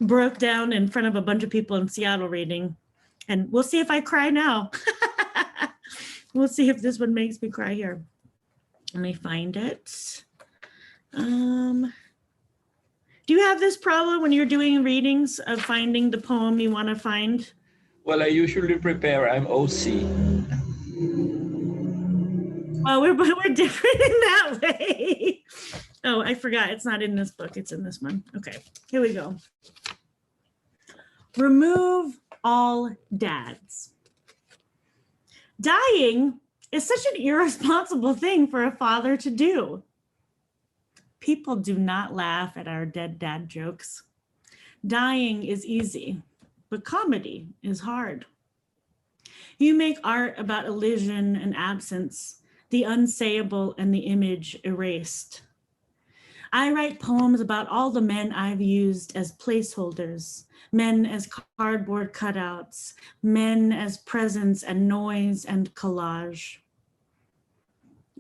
broke down in front of a bunch of people in Seattle reading, and we'll see if I cry now. We'll see if this one makes me cry here. Let me find it. Do you have this problem when you're doing readings of finding the poem you want to find? Well, I usually prepare. I'm OC. Well, we're different in that way. Oh, I forgot. It's not in this book. It's in this one. Okay, here we go. Remove all dads. Dying is such an irresponsible thing for a father to do. People do not laugh at our dead dad jokes. Dying is easy, but comedy is hard. You make art about elision and absence, the unsayable and the image erased. I write poems about all the men I've used as placeholders, men as cardboard cutouts, men as presence and noise and collage.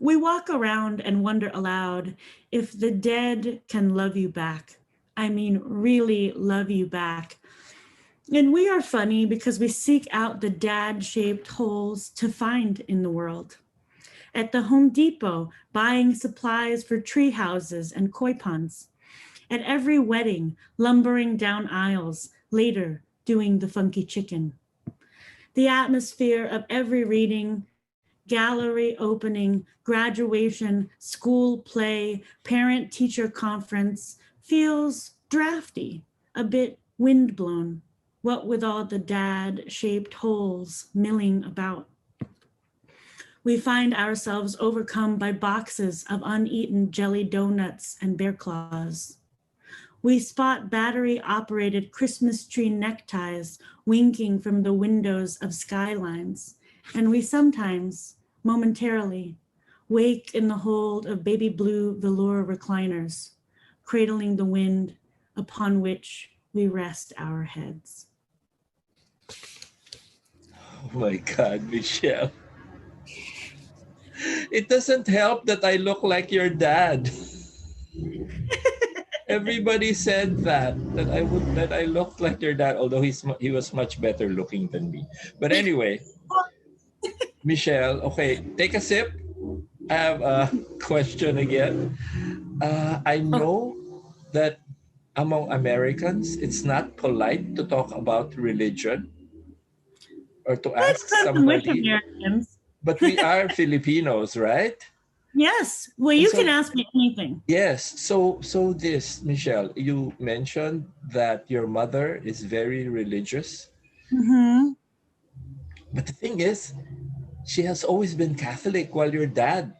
We walk around and wonder aloud if the dead can love you back. I mean, really love you back. And we are funny because we seek out the dad-shaped holes to find in the world. At the Home Depot, buying supplies for tree houses and koi ponds. At every wedding, lumbering down aisles, later doing the funky chicken. The atmosphere of every reading, gallery opening, graduation, school play, parent-teacher conference feels drafty, a bit windblown, what with all the dad-shaped holes milling about. We find ourselves overcome by boxes of uneaten jelly donuts and bear claws. We spot battery-operated Christmas tree neckties winking from the windows of skylines, and we sometimes, momentarily, wake in the hold of baby blue velour recliners, cradling the wind upon which we rest our heads. Oh my God, Michelle. It doesn't help that I look like your dad. Everybody said that I looked like your dad, although he was much better looking than me. But anyway, Michelle, okay, take a sip. I have a question again. I know that among Americans, it's not polite to talk about religion or to ask With somebody, Americans. but we are Filipinos, right? Yes. Well, you can ask me anything. Yes. So this, Michelle, you mentioned that your mother is very religious. Mm-hmm. But the thing is, she has always been Catholic while your dad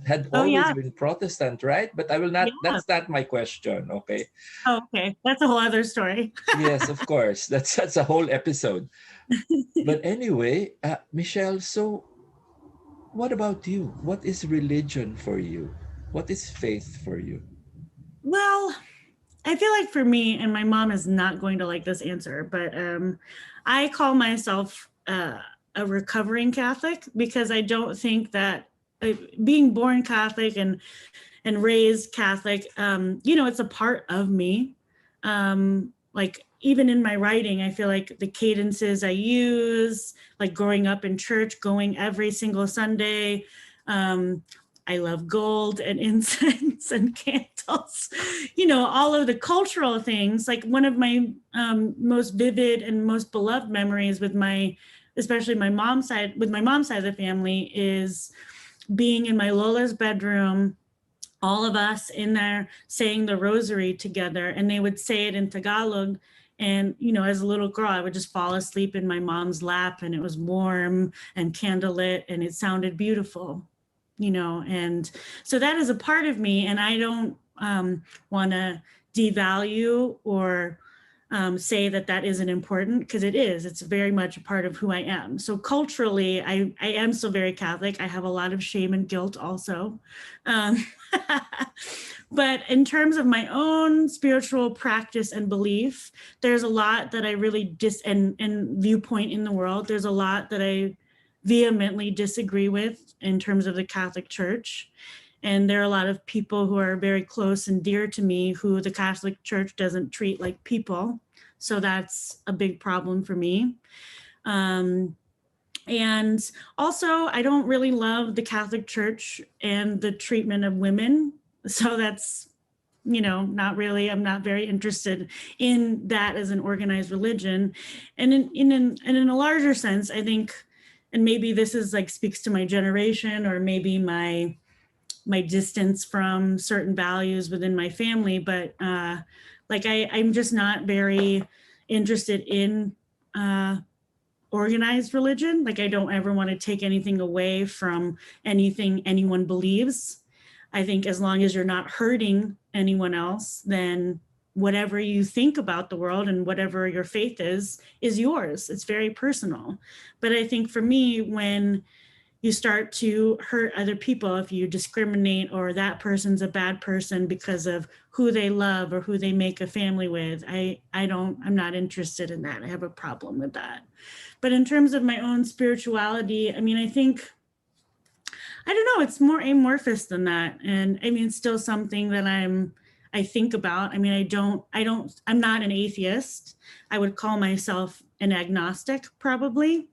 had always been Protestant, right? But I will not, that's not my question, okay? Oh, okay. That's a whole other story. Yes, of course. That's a whole episode. But anyway, Michelle, so what about you? What is religion for you? What is faith for you? Well, I feel like for me, and my mom is not going to like this answer, but I call myself a recovering Catholic because I don't think that being born Catholic and raised Catholic, it's a part of me. Like even in my writing, I feel like the cadences I use, like growing up in church, going every single Sunday. I love gold and incense and candles, all of the cultural things. Like one of my most vivid and most beloved memories with especially my mom's side of the family is being in my Lola's bedroom, all of us in there saying the rosary together, and they would say it in Tagalog. And, as a little girl, I would just fall asleep in my mom's lap, and it was warm and candlelit, and it sounded beautiful, and so that is a part of me. And I don't want to devalue or say that isn't important, because it is. It's very much a part of who I am. So culturally, I am still very Catholic. I have a lot of shame and guilt also. But in terms of my own spiritual practice and belief, there's a lot that I really and viewpoint in the world. There's a lot that I vehemently disagree with in terms of the Catholic Church. And there are a lot of people who are very close and dear to me who the Catholic Church doesn't treat like people. So that's a big problem for me. And also, I don't really love the Catholic Church and the treatment of women. So that's, not really, I'm not very interested in that as an organized religion. And in a larger sense, I think, and maybe this is like speaks to my generation, or maybe my distance from certain values within my family, but I'm just not very interested in organized religion. Like I don't ever want to take anything away from anything anyone believes. I think as long as you're not hurting anyone else, then whatever you think about the world and whatever your faith is yours. It's very personal. But I think for me, when you start to hurt other people if you discriminate, or that person's a bad person because of who they love or who they make a family with. I'm not interested in that. I have a problem with that. But in terms of my own spirituality, I mean, I think, I don't know, it's more amorphous than that. And I mean, it's still something that I think about. I mean, I'm not an atheist. I would call myself an agnostic, probably.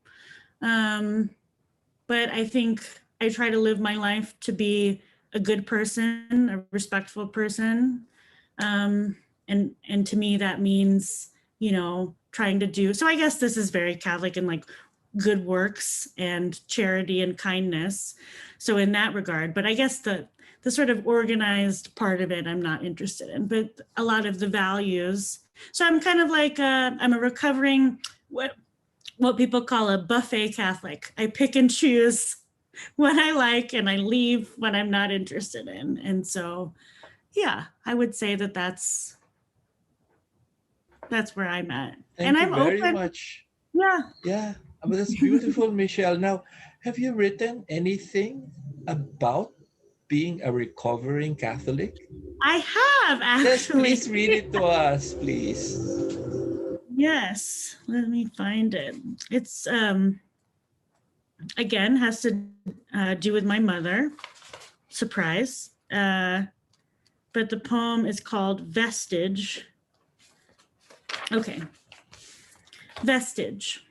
But I think I try to live my life to be a good person, a respectful person. And to me, that means, trying to do, so I guess this is very Catholic and like good works and charity and kindness. So in that regard, but I guess the sort of organized part of it, I'm not interested in, but a lot of the values. So I'm kind of like, I'm a recovering, what people call a buffet Catholic. I pick and choose what I like and I leave what I'm not interested in. And so, yeah, I would say that that's where I'm at. Thank And you I'm very open. much. Yeah. Yeah, but that's beautiful, Michelle. Now, have you written anything about being a recovering Catholic? I have Yes, actually. please read it to us, please. Yes, let me find it. It's again has to do with my mother. Surprise. But the poem is called Vestige. Okay. Vestige.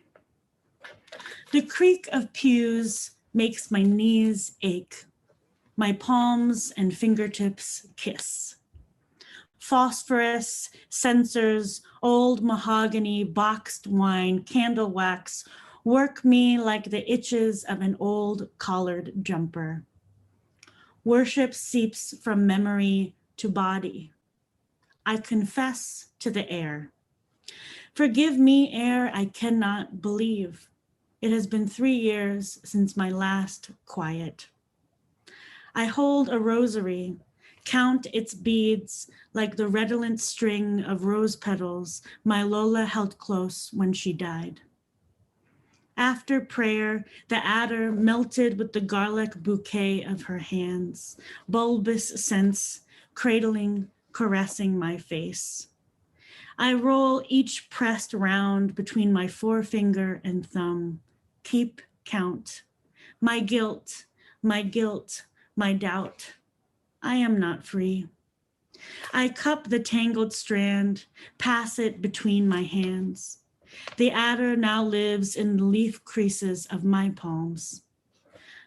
The creak of pews makes my knees ache, my palms and fingertips kiss. Phosphorus, censers, old mahogany, boxed wine, candle wax work me like the itches of an old collared jumper. Worship seeps from memory to body. I confess to the air. Forgive me, air I cannot believe. It has been 3 years since my last quiet. I hold a rosary, count its beads like the redolent string of rose petals my Lola held close when she died. After prayer, the adder melted with the garlic bouquet of her hands, bulbous scents cradling, caressing my face. I roll each pressed round between my forefinger and thumb. Keep count. My guilt, my doubt. I am not free. I cup the tangled strand, pass it between my hands. The adder now lives in the leaf creases of my palms.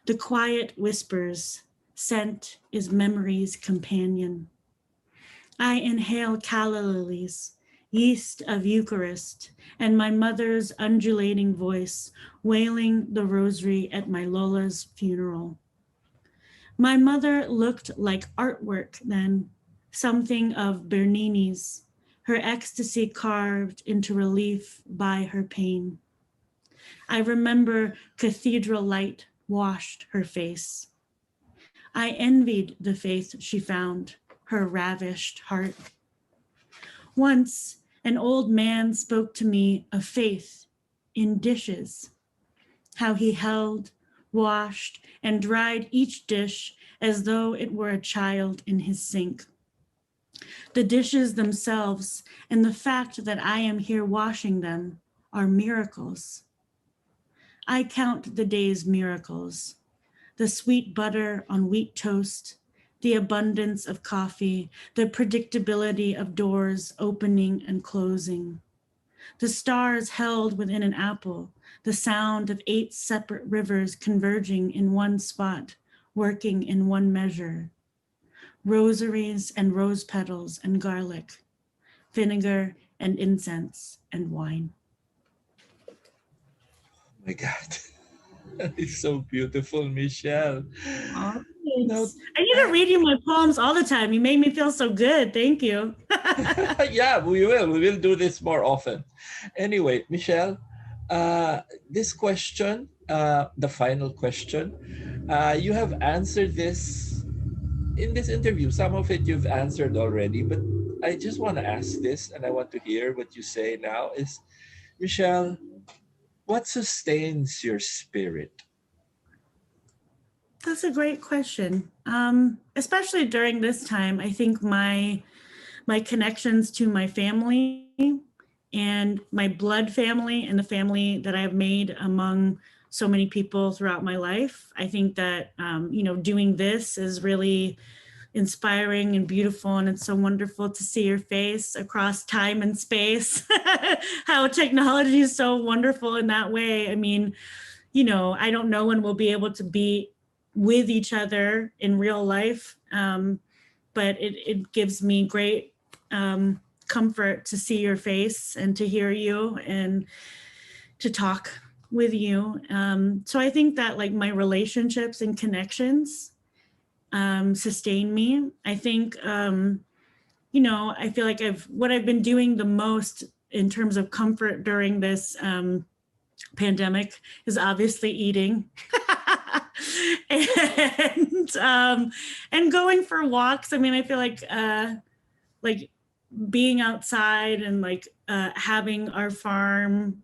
The quiet whispers, scent is memory's companion. I inhale calla lilies, yeast of Eucharist, and my mother's undulating voice wailing the rosary at my Lola's funeral. My mother looked like artwork then, something of Bernini's, her ecstasy carved into relief by her pain. I remember cathedral light washed her face. I envied the faith she found, her ravished heart. Once, an old man spoke to me of faith in dishes, how he held, washed, and dried each dish as though it were a child in his sink. The dishes themselves and the fact that I am here washing them are miracles. I count the day's miracles, the sweet butter on wheat toast, the abundance of coffee, the predictability of doors opening and closing, the stars held within an apple, the sound of 8 separate rivers converging in one spot, working in one measure, rosaries and rose petals and garlic, vinegar and incense and wine. Oh my God. That is so beautiful, Michelle. Oh, Now, I need to read you my poems all the time. You made me feel so good. Thank you. yeah, we will. We will do this more often. Anyway, Michelle, this question, the final question, you have answered this in this interview. Some of it you've answered already, but I just want to ask this, and I want to hear what you say now is, Michelle, what sustains your spirit? That's a great question. Especially during this time, I think my connections to my family and my blood family and the family that I've made among so many people throughout my life. I think that doing this is really inspiring and beautiful, and it's so wonderful to see your face across time and space. How technology is so wonderful in that way. I mean, I don't know when we'll be able to be with each other in real life, but it gives me great comfort to see your face and to hear you and to talk with you. So I think that like my relationships and connections sustain me. I think, I feel like what I've been doing the most in terms of comfort during this pandemic is obviously eating. and going for walks. I mean, I feel like being outside and having our farm,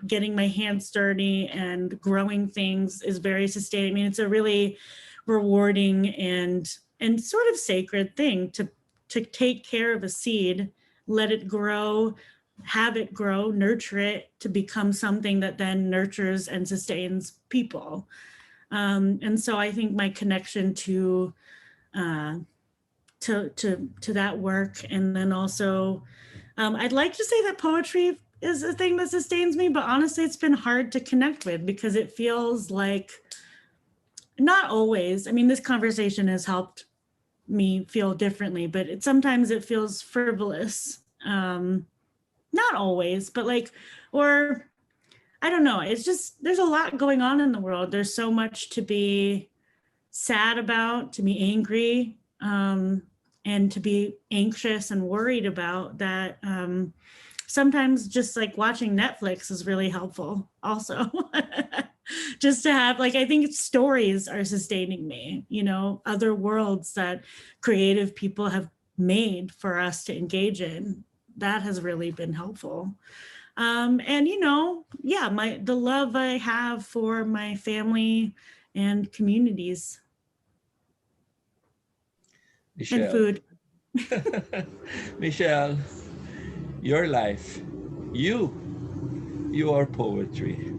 getting my hands dirty and growing things is very sustaining. I mean, it's a really rewarding and sort of sacred thing to take care of a seed, let it grow, have it grow, nurture it to become something that then nurtures and sustains people. And so I think my connection to that work, and then also I'd like to say that poetry is a thing that sustains me, but honestly it's been hard to connect with because it feels like, not always, I mean, this conversation has helped me feel differently, but sometimes it feels frivolous. Not always, but or I don't know. It's just, there's a lot going on in the world. There's so much to be sad about, to be angry, and to be anxious and worried about that. Sometimes just watching Netflix is really helpful also. Just to have, I think stories are sustaining me, other worlds that creative people have made for us to engage in. That has really been helpful. And the love I have for my family and communities. Michelle. And food. Michelle, your life, you are poetry.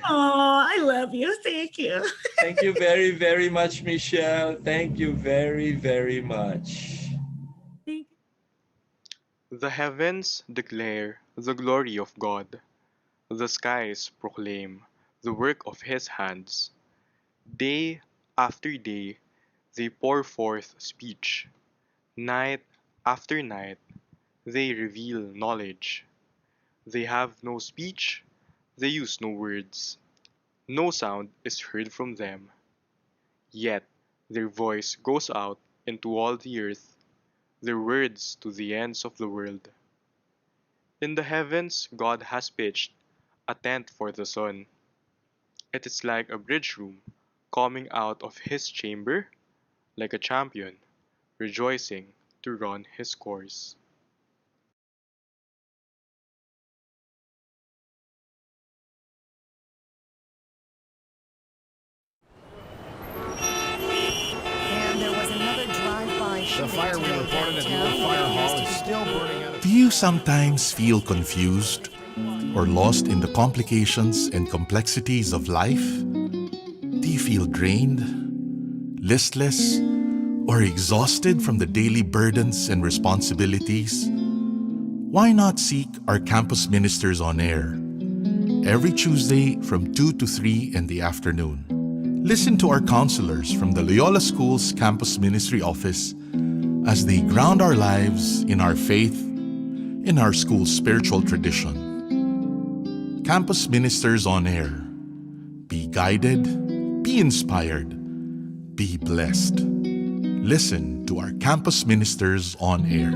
Oh, I love you. Thank you. Thank you very, very much, Michelle. Thank you very, very much. Thank you. The heavens declare the glory of God. The skies proclaim the work of his hands. Day after day they pour forth speech. Night after night they reveal knowledge. They have no speech, they use no words. No sound is heard from them. Yet their voice goes out into all the earth, their words to the ends of the world. In the heavens God has pitched a tent for the sun. It is like a bridge room coming out of his chamber, like a champion rejoicing to run his course. And there was another drive-by shooting The fire we today reported at downtown. Little Fire Hall is still burning out. Do you sometimes feel confused or lost in the complications and complexities of life? Do you feel drained, listless, or exhausted from the daily burdens and responsibilities? Why not seek our campus ministers on air every Tuesday from 2 to 3 in the afternoon? Listen to our counselors from the Loyola School's Campus Ministry Office as they ground our lives in our faith, in our school's spiritual tradition. Campus Ministers on Air. Be guided, be inspired, be blessed. Listen to our Campus Ministers on Air.